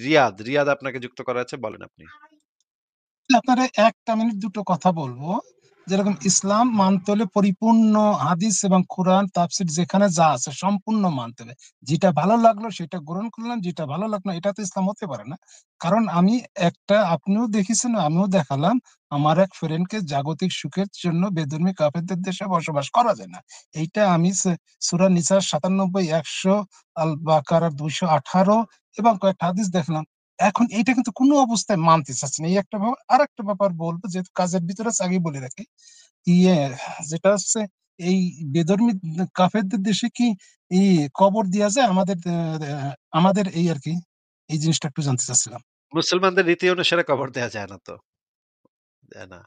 রিয়াদ আপনাকে যুক্ত করা আছে, বলেন আপনি। আপনারা ১ মিনিট ২ কথা বলবো। যেরকম ইসলাম মানতে হলে পরিপূর্ণ হাদিস এবং কোরআন তাফসীর যেখানে যা আছে সম্পূর্ণ মানতে হবে। যেটা ভালো লাগলো সেটা গ্রহণ করলাম, যেটা ভালো লাগলো না, এটা তো ইসলাম হতে পারে না। কারণ আমি আপনিও দেখেছেন, আমিও দেখালাম, আমার এক ফ্রেন্ডকে জাগতিক সুখের জন্য বেধর্মী কাফেরদের দেশে বসবাস করা যায় না। এইটা আমি সূরা নিসার ৯৭, ১০০, আল বাকারার ২১৮ এবং কয়েকটা হাদিস দেখলাম। এখন এইটা কিন্তু কোনো অবস্থায় মানতে চাচ্ছে না, এই একটা ব্যাপার। আর একটা ব্যাপার বলবো, যেহেতু কাজের ভিতরে আছে, আগে বলে রাখি। ইয়ে যেটা হচ্ছে, এই বেধর্মী কাফেরদের দেশে কি এই কবর দেওয়া যায়? আমাদের এই আর কি, এই জিনিসটা একটু জানতে চাচ্ছিলাম। মুসলমানদের রীতি অনুসারে কবর দেয়া যায় না তো। দেয় না।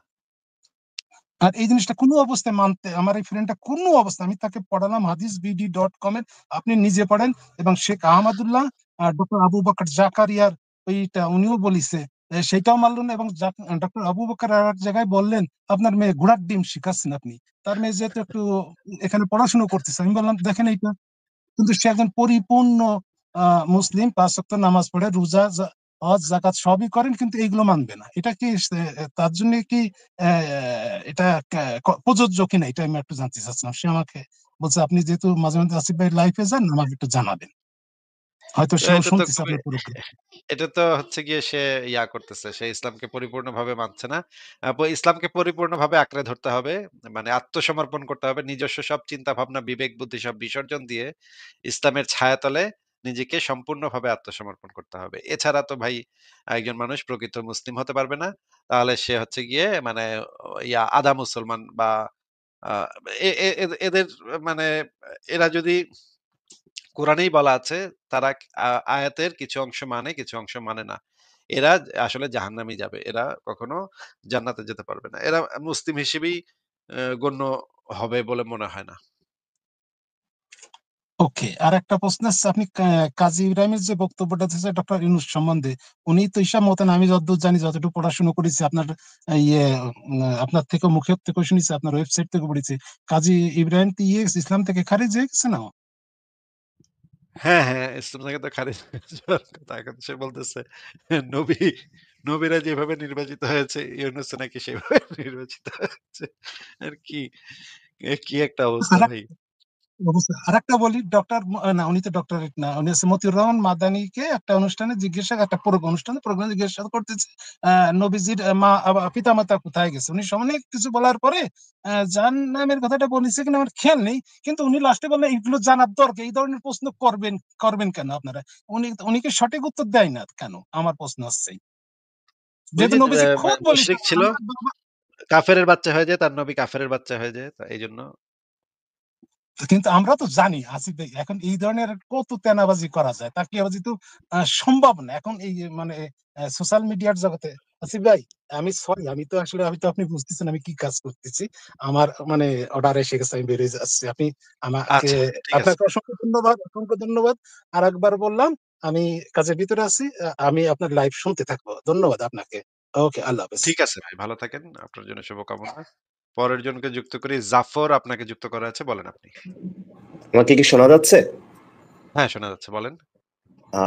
আর এই জিনিসটা কোনো অবস্থায় মানতে, আমার এই ফ্রেন্ডটা কোনো অবস্থা, আমি তাকে পড়ালাম hadisbd.com এর, আপনি নিজে পড়েন। এবং শেখ আহমদুল্লাহ আর ডক্টর আবু বকর জাকারিয়ার ওইটা উনিও বলিছে, সেটাও মানলো না। এবং ডক্টর আবু বকর আর এক জায়গায় বললেন, আপনার মেয়ে ঘোড়ার ডিম শিখাচ্ছেন আপনি। তার মেয়ে যেহেতু একটু এখানে পড়াশোনা করতেছে, আমি বললাম দেখেন এইটা কিন্তু সে একজন পরিপূর্ণ মুসলিম, ৫ ওয়াক্ত নামাজ পড়ে, রোজা, হজ, যাকাত সবই করেন, কিন্তু এইগুলো মানবে না। এটা কি তার জন্য কি এটা প্রযোজ্য কিনা, এটা আমি একটু জানতে চাচ্ছিলাম। সে আমাকে বলছে, আপনি যেহেতু মাঝে মাঝে আসিফ ভাই লাইফে যান, আমাকে একটু জানাবেন। হয়তো তো সেও এটা তো শুনতেছে খুবই আপনার পুরোপুরি। এটা তো হচ্ছে গিয়ে সে করতেছে। সে ইসলামকে পরিপূর্ণভাবে মানছে না। ইসলামকে পরিপূর্ণভাবে আঁকড়ে ধরতে হবে। মানে আত্মসমর্পণ করতে হবে। নিজস্ব সব চিন্তা ভাবনা, বিবেক বুদ্ধি সব বিসর্জন দিয়ে ইসলামের ছায়াতলে নিজেকে সম্পূর্ণভাবে আত্মসমর্পণ করতে হবে। এছাড়া তো ভাই একজন মানুষ প্রকৃত মুসলিম হতে পারবে না। তাহলে সে হচ্ছে গিয়ে মানে আধা মুসলমান বা আ এ এ এ এদের মানে এরা যদি কোরআনেই বলা আছে তারা আয়াতের কিছু অংশ মানে, কিছু অংশ মানে না। এরা আসলে জাহান্নামে যাবে। এরা কখনো জান্নাতে যেতে পারবে না। এরা মুসলিম হিসেবেই গণ্য হবে বলে মনে হয় না। ওকে, আর একটা প্রশ্ন আছে। আপনি কাজী ইব্রাহিমের যে বক্তব্যটা দিয়েছে ডক্টর ইউনূস সম্বন্ধে, উনি তো হিসাব মতেন, আমি যতদূর জানি, যতটুকু পড়াশোনা করেছি, আপনার আপনার থেকে মুখের থেকে শুনেছি, আপনার ওয়েবসাইট থেকে পড়েছি, কাজী ইব্রাহিম তো ইসলাম থেকে খারিজ হয়ে গেছে না? হ্যাঁ, হ্যাঁ, ইসলাম থেকে তো খারিজ হয়ে যাওয়ার কথা। এখন সে বলতেছে নবী নবীরা যেভাবে নির্বাচিত হয়েছে ইউনূসও নাকি সেভাবে নির্বাচিত হয়েছে। আর কি, কি একটা অবস্থা ভাই। অবশ্যই। আরেকটা বলি, না, উনি তো ডক্টরেট না, উনি হচ্ছে মতিউর রহমান মাদানিকে একটা অনুষ্ঠানে জিজ্ঞাসা, একটা প্রোগ্রামে জিজ্ঞাসা করতেছে, নবীজির পিতা মাতা কোথায় গেছে। উনি অনেক কিছু বলার পরে যার নামের কথাটা বলেছে কিনা আমার খেয়াল নেই, কিন্তু উনি লাস্টে বললেন এগুলো জানার দরকার, এই ধরনের প্রশ্ন করবেন করবেন কেন আপনারা? উনি কি সঠিক উত্তর দেয় না কেন, আমার প্রশ্ন আসছে। ওই যেহেতু যে নবীজি খুব বলেছে, মুশরিক ছিল, আমার বাবা। কাফেরের বাচ্চা হয়ে যায়, তার নবী কাফেরের বাচ্চা হয়ে যায়। এইজন্য কিন্তু আমরা তো জানি আসিফ ভাই, এখন এই ধরনের কত তেনাবাজি করা যায়, তাকিয়াবাজি তো সম্ভব না এখন এই মানে সোশ্যাল মিডিয়ার জগতে। আসিফ ভাই, আমি সরি, আমি তো আপনি বুঝতেছেন আমি কি কাজ করতেছি। আমার মানে অর্ডার এসে গেছে, আমি বেরিয়ে যাচ্ছি। আপনি আমাকে, আচ্ছা, ঠিক আছে। আপনাকে অসংখ্য ধন্যবাদ, অসংখ্য ধন্যবাদ। আর একবার বললাম, আমি কাজের ভিতরে আছি, আমি আপনার লাইভ শুনতে থাকবো। ধন্যবাদ আপনাকে। ওকে, আল্লাহ হাফেজ। ঠিক আছে ভাই, ভালো থাকেন। আপনার জন্য শুভকামনা। পরের জনকে যুক্ত করি। জাফর আপনাকে যুক্ত করা আছে, বলেন আপনি। আমাকে কি শোনা যাচ্ছে? হ্যাঁ, শোনা যাচ্ছে, বলেন।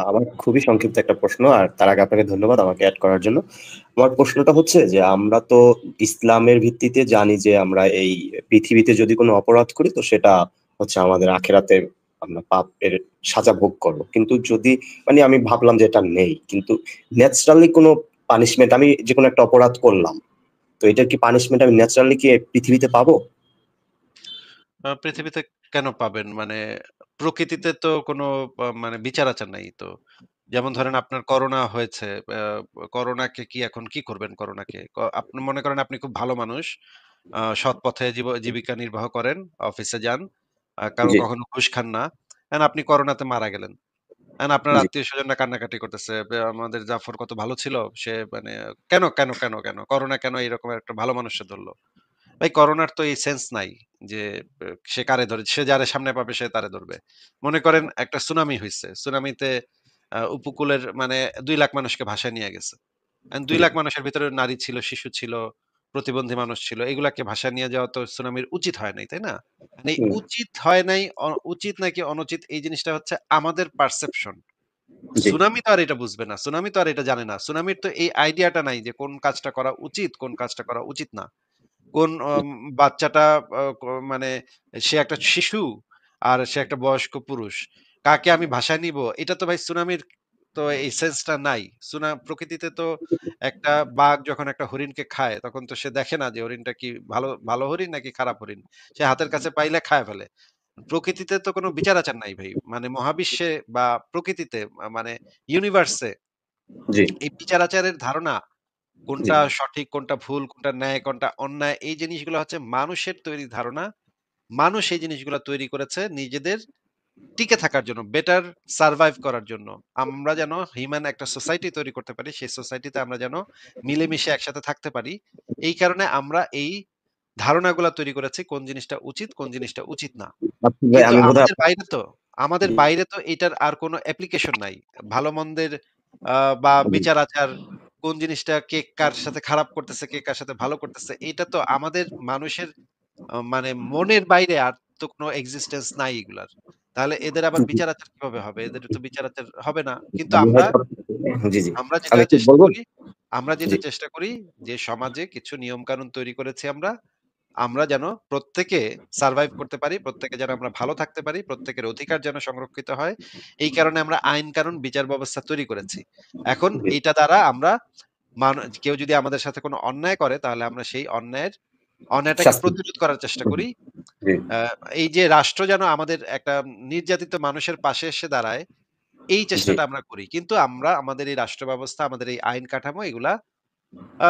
আমার খুবই সংক্ষিপ্ত একটা প্রশ্ন, আর তার আগে আপনাকে ধন্যবাদ আমাকে অ্যাড করার জন্য। আমার প্রশ্নটা হচ্ছে যে আমরা তো ইসলামের ভিত্তিতে জানি যে আমরা এই পৃথিবীতে যদি কোনো অপরাধ করি তো সেটা হচ্ছে আমাদের আখেরাতে আমরা পাপের সাজা ভোগ করবো। কিন্তু যদি মানে আমি ভাবলাম যে এটা নেই, কিন্তু ন্যাচারালি কোনো পানিশমেন্ট, আমি যে কোনো একটা অপরাধ করলাম, তো এটার কি পানিশমেন্ট আমি ন্যাচারালি কি পৃথিবীতে পাবো? পৃথিবীতে কেন পাবেন? মানে প্রকৃতিতে তো কোনো মানে বিচার-আচার নাই তো। যেমন ধরেন আপনার করোনা হয়েছে। আ করোনাকে কি এখন কি করবেন করোনাকে? আপনি মনে করেন আপনি খুব ভালো মানুষ। সৎ পথে জীবিকা নির্বাহ করেন, অফিসে যান। কারো জি, কখনো ঘুষ খান না। আপনি করোনাতে মারা গেলেন। আপনার জি। আত্মীয়স্বজনরা কান্নাকাটি করতেছে। আমাদের জাফর কত ভালো ছিল। সে মানে কেন? করোনা কেন এরকম একটা ভালো মানুষকে ধরল? ভাই করোনার তো এই সেন্স নাই যে সে কারে ধরে, সে যারে সামনে পাবে সে তারে ধরবে। মনে করেন একটা সুনামি হইছে। সুনামিতে উপকূলের মানে ২ লাখ মানুষকে ভাসায় নিয়ে গেছে। ২ জি, লাখ মানুষের ভিতরে নারী ছিল, শিশু ছিল, প্রতিবন্ধী মানুষ ছিল। এগুলাকে ভাসায় নিয়ে যাওয়া তো সুনামির উচিত হয় নাই, তাই না? মানে হুম, উচিত হয় নাই, উচিত নাকি অনুচিত এই জিনিসটা হচ্ছে আমাদের পারসেপশন। জি। সুনামি তো আর এটা বুঝবে না। সুনামি তো আর এটা জানে না। সুনামির তো এই আইডিয়াটা নাই যে কোন কাজটা করা উচিত, কোন কাজটা করা উচিত না। কোন বাচ্চাটা মানে সে একটা শিশু আর সে একটা বয়স্ক পুরুষ। কাকে আমি ভাষায় নিবো? এটা তো ভাই সুনামির তো এই সেন্সটা নাই। প্রকৃতিতে তো একটা বাঘ যখন একটা হরিণকে খায় তখন তো সে দেখে না যে হরিণটা কি ভালো ভালো হরিণ নাকি খারাপ হরিণ। সে হাতের কাছে পাইলে খায় ফেলে। প্রকৃতিতে তো কোনো বিচার-আচার নাই ভাই। মানে মহাবিশ্বে বা প্রকৃতিতে মানে ইউনিভার্সে জি, এই বিচার-আচারের ধারণা জি, কোনটা সঠিক, কোনটা ভুল, কোনটা ন্যায়, কোনটা অন্যায় এই জিনিসগুলো হচ্ছে মানুষের তৈরি ধারণা। মানুষ এই জিনিসগুলা তৈরি করেছে নিজেদের টিকে থাকার জন্য, বেটার সারভাইভ করার জন্য। আমরা যেন হিউম্যান একটা সোসাইটি তৈরি করতে পারি, সেই সোসাইটিতে আমরা যেন মিলেমিশে একসাথে থাকতে পারি। এই কারণে আমরা এই ধারণাগুলা তৈরি করেছি কোন জিনিসটা উচিত, কোন জিনিসটা উচিত না। আসিফ ভাই কিন্তু আমি বোধহয় আমাদের জি, বাইরে তো এটার আর কোনো অ্যাপ্লিকেশন নাই। ভালো-মন্দের বা জি, বিচার-আচার কোন জিনিসটা কে কার সাথে খারাপ করতেছে, কে কার সাথে ভালো করতেছে, এটা তো আমাদের মানুষের মানে মনের বাইরে আর তো কোনো এক্সিস্টেন্স নাই এগুলার। তাহলে এদের আবার জি, বিচার-আচার কিভাবে হবে? এদের তো বিচার-আচার হবে না। কিন্তু আমি আমরা হয়তো জি, জি। আমরা যেটা আমি একটু চেষ্টা বলব? করি আমরা জি, যেটা চেষ্টা করি যে সমাজে কিছু নিয়ম-কানুন তৈরি করেছি আমরা। আমরা যেন প্রত্যেকে সারভাইভ করতে পারি, প্রত্যেকে যেন আমরা ভালো থাকতে পারি, প্রত্যেকের অধিকার যেন সংরক্ষিত হয়। এই কারণে আমরা আইন-কানুন, বিচার ব্যবস্থা তৈরি করেছি। এখন জি। এইটা দ্বারা আমরা কেউ যদি আমাদের সাথে কোনো অন্যায় করে তাহলে আমরা সেই অন্যায়টাকে শাস্তি। প্রতিরোধ করার চেষ্টা করি। জি, আ এই যে রাষ্ট্র যেন আমাদের একটা নির্যাতিত মানুষের পাশে এসে দাঁড়ায়, এই জি, চেষ্টাটা আমরা করি। কিন্তু আমরা আমাদের এই রাষ্ট্র ব্যবস্থা, আমাদের এই আইন কাঠামো এগুলা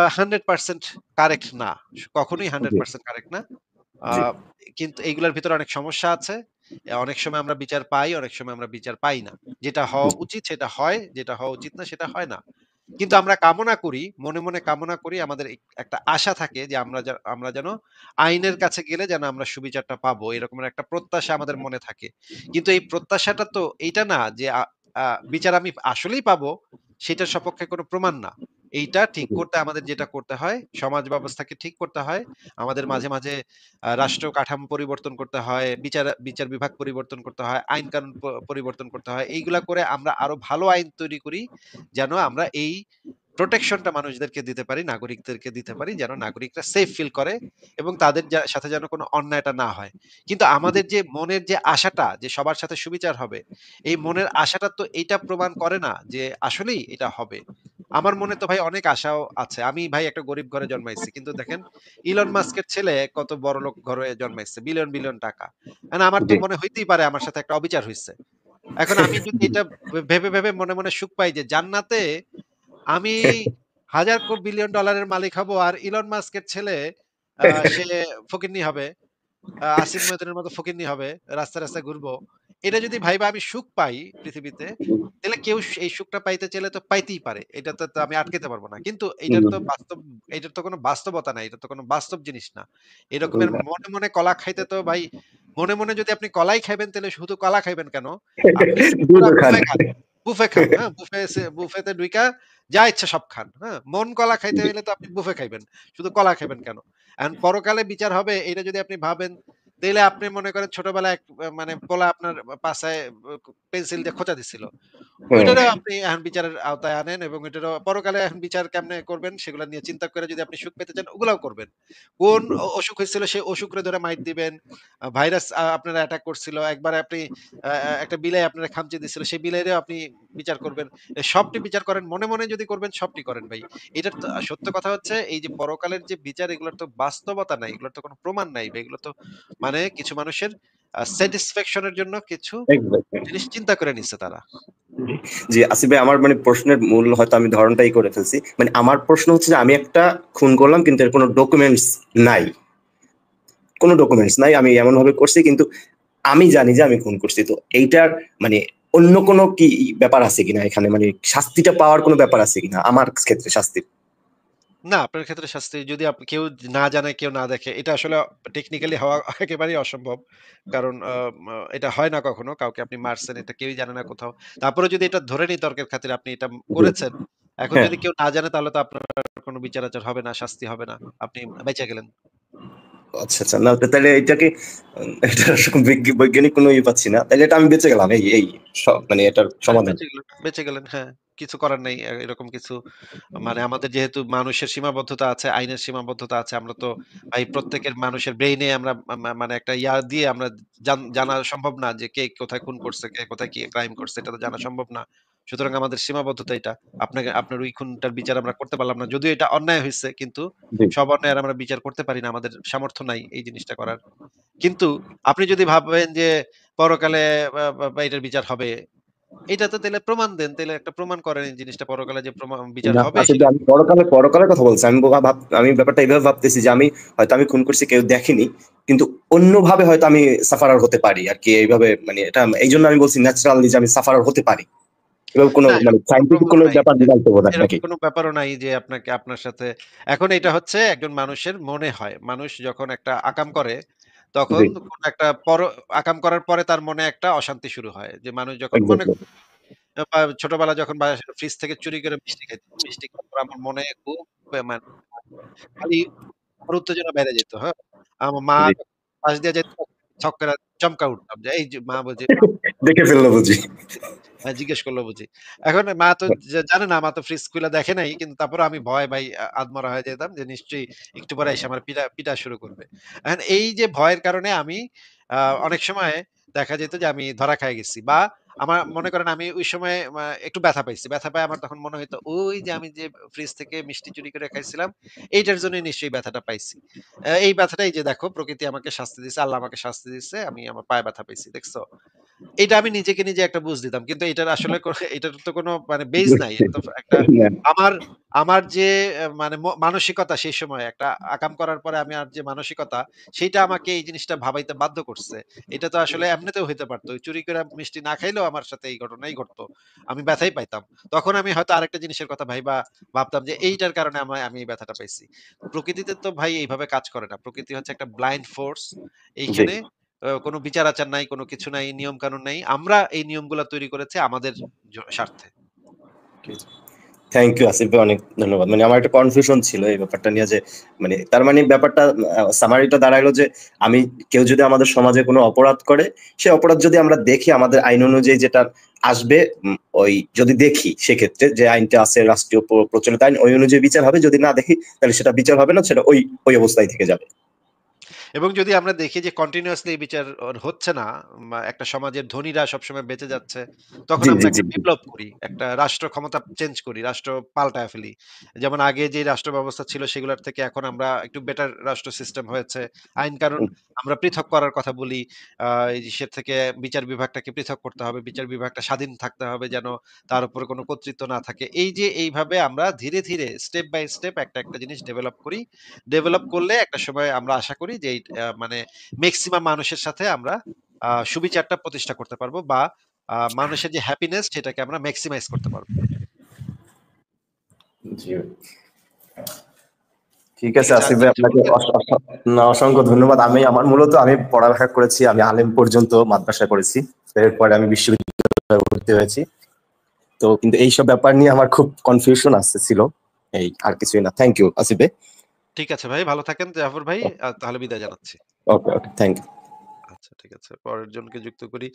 100% কারেক্ট না। কখনোই জি, 100% কারেক্ট না। আ জি, কিন্তু এইগুলার ভিতরে অনেক সমস্যা আছে। অনেক সময় আমরা বিচার পাই, অনেক সময় আমরা বিচার পাই না। যেটা হওয়া উচিত সেটা হয়, যেটা হওয়া উচিত না সেটা হয় না। কিন্তু আমরা কামনা করি, মনে, মনে কামনা করি আমাদের একটা আশা থাকে যে আমরা যেন আইনের কাছে গেলে যেন আমরা সুবিচারটা পাবো। এরকমের একটা প্রত্যাশা আমাদের মনে থাকে। কিন্তু এই প্রত্যাশাটা তো এইটা না যে আ আ বিচার আমি আসলেই পাবো সেটার সপক্ষে কোনো প্রমাণ না। এইটা ঠিক জি, করতে আমাদের যেটা করতে হয়, সমাজ ব্যবস্থাকে ঠিক করতে হয়। আমাদের মাঝে, মাঝে রাষ্ট্র কাঠামো পরিবর্তন করতে হয়, বিচার বিভাগ পরিবর্তন করতে হয়, আইন কানুন পরিবর্তন করতে হয়। এইগুলা করে আমরা আরো ভালো আইন তৈরি করি। যেন আমরা এই প্রোটেকশনটা মানুষদেরকে দিতে পারি, নাগরিকদেরকে দিতে পারি যেন নাগরিকরা সেফ ফিল করে এবং তাদের সাথে যেন কোনো অন্যায়টা না হয়। কিন্তু আমাদের যে মনের যে আশাটা যে সবার সাথে সুবিচার হবে, এই মনের আশাটা তো এইটা প্রমাণ করে না যে আসলেই এটা হবে। আমার মনে তো ভাই অনেক আশাও আছে। আমি ভাই একটা গরিব ঘরে জন্মাইছি। কিন্তু দেখেন ইলন মাস্কের ছেলে কত বড়লোক ঘরে জন্মাইছে। বিলিয়ন, বিলিয়ন টাকা। আমার তো জি। মনে হইতেই পারে আমার সাথে একটা অবিচার হইছে। এখন আমি যদি এটা ভেবে, ভেবে মনে, মনে সুখ পাই যে জান্নাতে আমি হাজার বিলিয়ন ডলারের মালিক হব আর ইলন মাস্কের ছেলে সে ফকিন্নি হবে। আসিফ মহিউদ্দিনের মতো ফকিন্নি হবে। রাস্তায়, রাস্তায় ঘুরবো। এটা যদি ভাইবা আমি সুখ পাই পৃথিবীতে, তাহলে কেউ এই সুখটা পাইতে চাইলে তো পাইতেই পারে। এটাতে তো আমি আটকাইতে পারব না। কিন্তু এটার তো কোনো বাস্তবতা নাই। এটা তো কোনো বাস্তব জিনিস না। এরকমের মনে, মনে কলা খাইতে তো ভাই মনে, মনে যদি আপনি কলাই খাইবেন তাহলে শুধু কলা খাইবেন কেন? আপনি পুরা দুধও খান। বুফে খান। বুফে খান, হ্যাঁ? বুফেতে ঢুইকা যা ইচ্ছা সব খান, হ্যাঁ? মন কলা খাইতে জি, হইলে তো আপনি বুফে খাইবেন। শুধু কলা খাইবেন কেন? এখন পরকালে বিচার হবে এটা যদি আপনি ভাবেন, তাইলে আপনি মনে করেন ছোটবেলায় মানে পোলা আপনার পাছায় পেন্সিল দিয়ে খোঁচা দিছিল। হুম, ওইটারও আপনি এখন বিচারের আওতায় আনেন এবং এটারও পরকালে এখন বিচার কেমনে করবেন সেগুলা নিয়ে চিন্তা করে যদি আপনি সুখ পেতে চান ওগুলাও করবেন। কোন অসুখ হয়েছিল সেই অসুখরে ধরে মাইর দিবেন। ভাইরাস আপনার অ্যাটাক করছিল। একবার আপনি একটা বিলাই আপনারে খামচে দিছিল। সেই বিলাইরেও আপনি বিচার করবেন। সবটি বিচার করেন। মনে, মনে যদি করবেন সবটি করেন ভাই। এটার তো সত্য কথা হচ্ছে এই যে পরকালের যে বিচার এগুলোর তো বাস্তবতা নাই। এগুলোর তো কোনো প্রমাণ নাই ভাই। এগুলো তো মানে কিছু মানুষের স্যাটিসফ্যাকশন এর জন্য কিছু এক্সাক্টলি। জিনিস চিন্তা করে নিচ্ছে তারা। জি, আসিফ ভাই আমার মানে প্রশ্নের মূল হয়তো আমি ধরনটাই করে ফেলছি। মানে আমার প্রশ্ন হচ্ছে যে আমি একটা খুন করলাম কিন্তু এর কোনো ডকুমেন্টস নাই। কোনো ডকুমেন্টস নাই। আমি এমনভাবে করছি কিন্তু আমি জানি যে আমি খুন করছি। তো এইটার মানে অন্য কোনো কি ব্যাপার আছে কিনা এখানে? মানে শাস্তিটা পাওয়ার কোনো ব্যাপার আছে কিনা? আমার ক্ষেত্রে শাস্তির? না, আপনার ক্ষেত্রে শাস্তি যদি কেউ না জানে, কেউ না দেখে, এটা আসলে টেকনিক্যালি হওয়া একেবারেই অসম্ভব। কারণ এটা হয় না কখনো। কাউকে আপনি মারছেন, এটা কেউই জানে না কোথাও। তারপরেও যদি এটা ধরে নিই তর্কের খাতিরে আপনি এটা জি। করেছেন। এখন হ্যাঁ। যদি কেউ না জানে তাহলে তো আপনার কোনো বিচার-আচার হবে না, শাস্তি হবে না। আপনি বেঁচে গেলেন। আচ্ছা আচ্ছা, না তাহলে এটাকে এটা বৈজ্ঞানিক কোনো ইয়ে পাচ্ছি না, তাহলে এটা আমি বেঁচে গেলাম, এই এই মানে এটার হ্যাঁ, সমাধান। বেঁচে গেলেন। হ্যাঁ, কিছু করার নেই। এরকম কিছু মানে আমাদের যেহেতু মানুষের সীমাবদ্ধতা আছে, আইনের সীমাবদ্ধতা আছে। আমরা তো ভাই প্রত্যেকের মানুষের ব্রেইনে আমরা মানে একটা দিয়ে আমরা জানা সম্ভব না যে কে কোথায় খুন করছে, কে কোথায় কি ক্রাইম করছে, এটা তো জানা সম্ভব না। সুতরাং আমাদের সীমাবদ্ধতা এটা। আপনার ওই খুনটার বিচার আমরা করতে পারলাম না। যদিও এটা অন্যায় হইছে, কিন্তু জি সব অন্যায়ের আমরা বিচার করতে পারি না। আমাদের সামর্থ্য নাই এই জিনিসটা করার। কিন্তু আপনি যদি ভাবেন যে পরকালে বা এটার বিচার হবে, এটা তো তাইলে প্রমাণ দেন। তাইলে একটা প্রমাণ করেন এই জিনিসটা পরকালে যে বিচার না, হবে আসলে সেটা। আমি পরকালের কথা বলছি। আমি ব্যাপারটা এইভাবে ভাবতেছি যে আমি খুন করছি, কেউ দেখেনি, কিন্তু অন্যভাবে হয়তো আমি সাফারার হতে পারি আর কি, এইভাবে মানে এটা এই জন্য আমি বলছি ন্যাচারালি যে আমি সাফারার হতে পারি। এভাবে কোনো না, মানে এরকম কোনো সাইন্টিফিক প্রমাণ কোনো নাই। ব্যাপার দিলাম তো বোধ হয় এরকম নাকি? কোনো ব্যাপারও নাই যে আপনার সাথে এখন এটা হচ্ছে একজন মানুষের মনে হয়। মানুষ যখন একটা আকাম করে, তখন জি, কোন একটা আকাম করার পরে তার মনে একটা অশান্তি শুরু হয়। যে মানুষ যখন মনে এক্স্যাক্টলি। ছোটবেলা যখন ফ্রিজ থেকে চুরি করে মিষ্টি খাইতাম। মিষ্টি খাওয়ার পর আমার মনে খুব মানে খালি আমার উত্তেজনা বেড়ে যেত, হ্যাঁ? আমার মা জি, পাশ দিয়ে যেত, ছক করে চমকা উঠতাম যে, এই যে মা বলছে, দেখে ফেললো বুঝি। জিজ্ঞেস করলো বুঝি। এখন মা তো জানে না, মা তো ফ্রিজ খুলে দেখে নাই। কিন্তু তারপরেও আমি ভয় ভাই আদমরা হয়ে যেতাম যে নিশ্চয়ই একটু পরে এসে আমার পিটা শুরু করবে। এখন এই যে ভয়ের কারণে আমি আ অনেক সময় দেখা যেত যে আমি ধরা খেয়ে গেছি, বা আমার মনে করেন আমি ওই সময় একটু ব্যথা পাইছি। ব্যথা পায় আমার তখন মনে হইতো ওই যে আমি যে ফ্রিজ থেকে মিষ্টি চুরি করে খাইছিলাম, এইটার জন্যই নিশ্চয়ই ব্যথাটা পাইছি। এই ব্যথাটাই যে দেখো প্রকৃতি আমাকে শাস্তি দিছে, আল্লাহ আমাকে শাস্তি দিছে। আমি আমার পায়ে ব্যথা পাইছি। দেখছো? এটা আমি নিজেকে নিজে একটা বুঝ দিতাম। কিন্তু এটার আসলে এটার তো কোনো মানে বেজ নাই। বুঝছি। এটা তো একটা না, আমার আমার যে মানে মানসিকতা সেই সময় একটা আকাম করার পরে আমি আর যে মানসিকতা, সেইটা আমাকে এই জিনিসটা ভাবাইতে বাধ্য করছে। এটা তো আসলে এমনিতেও হইতে পারত। ওই চুরি করে মিষ্টি না খাইলেও আমার সাথে এই ঘটনাই ঘটতো। আমি ব্যথাই পাইতাম। তখন আমি হয়তো আরেকটা জিনিসের কথা ভাবতাম যে এইটার কারণে আমি এই ব্যথাটা পাইছি। প্রকৃতিতে তো ভাই এইভাবে কাজ করে না। প্রকৃতি হচ্ছে একটা ব্লাইন্ড ফোর্স। জি, এইখানে কোনো বিচার-আচার নাই, কোনো কিছু নাই, নিয়ম-কানুন নাই। আমরা এই নিয়মগুলা তৈরি করেছি আমাদের স্বার্থে। থ্যাংক ইউ আসিফ ভাই, অনেক ধন্যবাদ। মানে আমার একটা কনফিউশন ছিল এই ব্যাপারটা নিয়ে, যে মানে তার মানে ব্যাপারটা সামারিটা দাঁড়াইলো যে আমি, কেউ যদি আমাদের সমাজে কোনো অপরাধ করে, সে অপরাধ যদি আমরা দেখি আমাদের আইন অনুযায়ী যেটা আসবে, ওই যদি দেখি সেক্ষেত্রে যে আইনটা আছে রাষ্ট্রীয় প্রচলিত আইন, ওই অনুযায়ী বিচার হবে। যদি না দেখি তাহলে সেটা বিচার হবে না, সেটা ওই ওই অবস্থায় থেকে যাবে। এবং যদি আমরা দেখি যে কন্টিনিউয়াসলি এই বিচার হচ্ছে না, একটা সমাজের ধনীরা সবসময় বেঁচে যাচ্ছে, তখন জি আমরা জি জি একটা জি। বিপ্লব করি। একটা রাষ্ট্র ক্ষমতা চেঞ্জ করি, রাষ্ট্র পাল্টায় ফেলি। যেমন আগে যে রাষ্ট্র ব্যবস্থা ছিল সেগুলোর থেকে এখন আমরা একটু বেটার রাষ্ট্র সিস্টেম হয়েছে। আইন-কানুন আমরা পৃথক করার কথা বলি। এই সে থেকে বিচার বিভাগটাকে পৃথক করতে হবে। বিচার বিভাগটা স্বাধীন থাকতে হবে, যেন তার উপরে কোনো কর্তৃত্ব না থাকে। এই যে এইভাবে আমরা ধীরে, ধীরে স্টেপ বাই স্টেপ একটা জিনিস ডেভেলপ করি। ডেভেলপ করলে একটা সময় আমরা আশা করি যে এই মানে মেক্সিমাম মানুষের সাথে আমরা সুবিচারটা প্রতিষ্ঠা করতে পারবো, বা মানুষের যে হ্যাপিনেস সেটাকে আমরা মেক্সিমাইজ করতে পারবো। জি, ঠিক ঠিক আছে আছে, আসিফ আরেকটা ভাই, কিছু আপনাকে বলবেন? না, অসংখ্য ধন্যবাদ। আমি পড়ালেখা করেছি, আমি আলেম পর্যন্ত মাদ্রাসা করেছি, এরপরে আমি বিশ্ববিদ্যালয়ে ভর্তি হয়েছি। তো কিন্তু এইসব ব্যাপার নিয়ে আমার খুব কনফিউশন ছিল, এই আর কিছুই না। থ্যাংক ইউ আসিফ ভাই। ঠিক আছে ভাই, ভালো থাকেন জাফর ভাই। তাহলে বিদায় জানাচ্ছি। ওকে ওকে, থ্যাংক ইউ। আচ্ছা, ঠিক আছে। পরের জনকে যুক্ত করি।